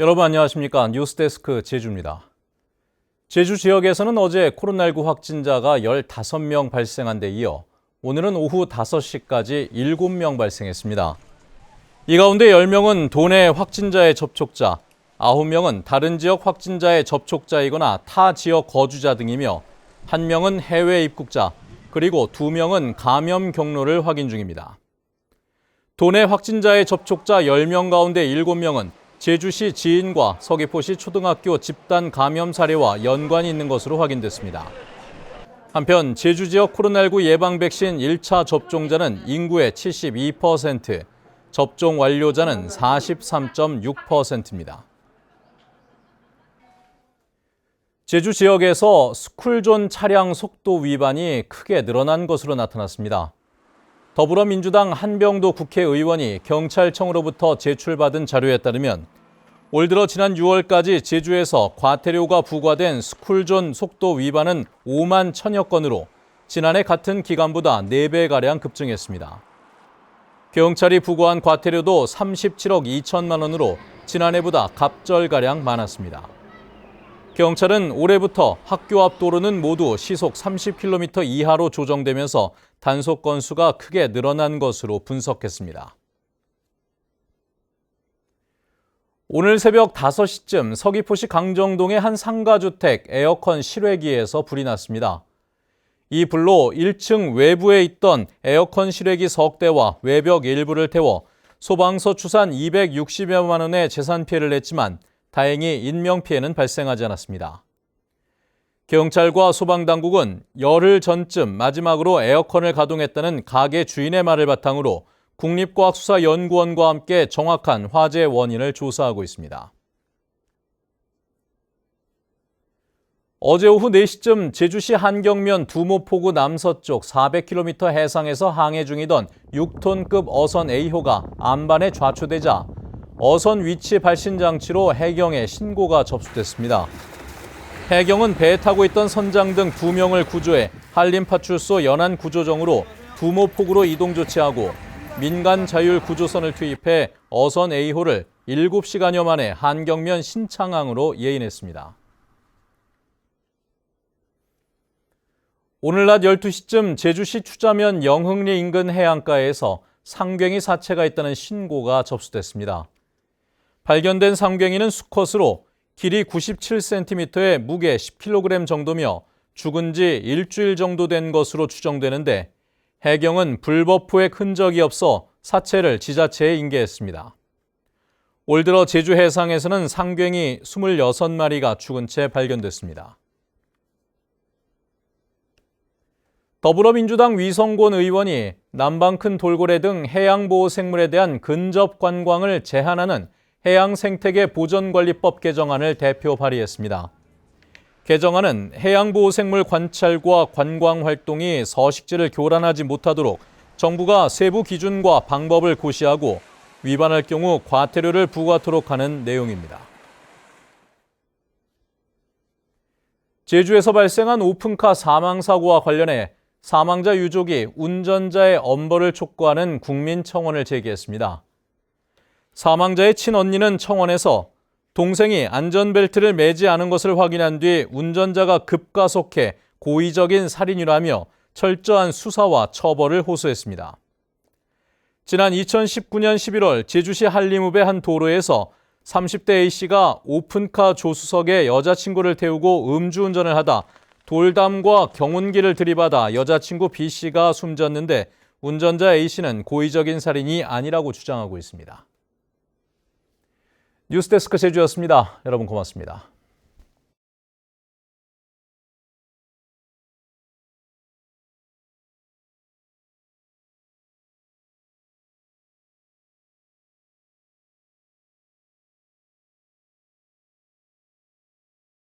여러분 안녕하십니까? 뉴스데스크 제주입니다. 제주 지역에서는 어제 코로나19 확진자가 15명 발생한 데 이어 오늘은 오후 5시까지 7명 발생했습니다. 이 가운데 10명은 도내 확진자의 접촉자, 9명은 다른 지역 확진자의 접촉자이거나 타 지역 거주자 등이며 1명은 해외 입국자, 그리고 2명은 감염 경로를 확인 중입니다. 도내 확진자의 접촉자 10명 가운데 7명은 제주시 지인과 서귀포시 초등학교 집단 감염 사례와 연관이 있는 것으로 확인됐습니다. 한편 제주 지역 코로나19 예방 백신 1차 접종자는 인구의 72%, 접종 완료자는 43.6%입니다. 제주 지역에서 스쿨존 차량 속도 위반이 크게 늘어난 것으로 나타났습니다. 더불어민주당 한병도 국회의원이 경찰청으로부터 제출받은 자료에 따르면 올 들어 지난 6월까지 제주에서 과태료가 부과된 스쿨존 속도 위반은 5만 1000여 건으로 지난해 같은 기간보다 4배가량 급증했습니다. 경찰이 부과한 과태료도 37억 2천만 원으로 지난해보다 갑절가량 많았습니다. 경찰은 올해부터 학교 앞 도로는 모두 시속 30km 이하로 조정되면서 단속 건수가 크게 늘어난 것으로 분석했습니다. 오늘 새벽 5시쯤 서귀포시 강정동의 한 상가주택 에어컨 실외기에서 불이 났습니다. 이 불로 1층 외부에 있던 에어컨 실외기 석 대와 외벽 일부를 태워 소방서 추산 260여만 원의 재산 피해를 냈지만 다행히 인명피해는 발생하지 않았습니다. 경찰과 소방당국은 열흘 전쯤 마지막으로 에어컨을 가동했다는 가게 주인의 말을 바탕으로 국립과학수사연구원과 함께 정확한 화재 원인을 조사하고 있습니다. 어제 오후 4시쯤 제주시 한경면 두모포구 남서쪽 400km 해상에서 항해 중이던 6톤급 어선 A호가 안반에 좌초되자 어선 위치 발신 장치로 해경에 신고가 접수됐습니다. 해경은 배에 타고 있던 선장 등 2명을 구조해 한림파출소 연안구조정으로 두모포구로 이동 조치하고 민간 자율 구조선을 투입해 어선 A호를 7시간여 만에 한경면 신창항으로 예인했습니다. 오늘 낮 12시쯤 제주시 추자면 영흥리 인근 해안가에서 상괭이 사체가 있다는 신고가 접수됐습니다. 발견된 상괭이는 수컷으로 길이 97cm에 무게 10kg 정도며 죽은 지 일주일 정도 된 것으로 추정되는데 해경은 불법 포획 흔적이 없어 사체를 지자체에 인계했습니다. 올 들어 제주 해상에서는 상괭이 26마리가 죽은 채 발견됐습니다. 더불어민주당 위성곤 의원이 남방 큰 돌고래 등 해양보호생물에 대한 근접 관광을 제한하는 해양생태계 보전관리법 개정안을 대표 발의했습니다. 개정안은 해양보호생물 관찰과 관광 활동이 서식지를 교란하지 못하도록 정부가 세부 기준과 방법을 고시하고 위반할 경우 과태료를 부과토록 하는 내용입니다. 제주에서 발생한 오픈카 사망사고와 관련해 사망자 유족이 운전자의 엄벌을 촉구하는 국민청원을 제기했습니다. 사망자의 친언니는 청원에서 동생이 안전벨트를 매지 않은 것을 확인한 뒤 운전자가 급가속해 고의적인 살인이라며 철저한 수사와 처벌을 호소했습니다. 지난 2019년 11월 제주시 한림읍의 한 도로에서 30대 A씨가 오픈카 조수석에 여자친구를 태우고 음주운전을 하다 돌담과 경운기를 들이받아 여자친구 B씨가 숨졌는데 운전자 A씨는 고의적인 살인이 아니라고 주장하고 있습니다. 뉴스데스크 제주였습니다. 여러분 고맙습니다.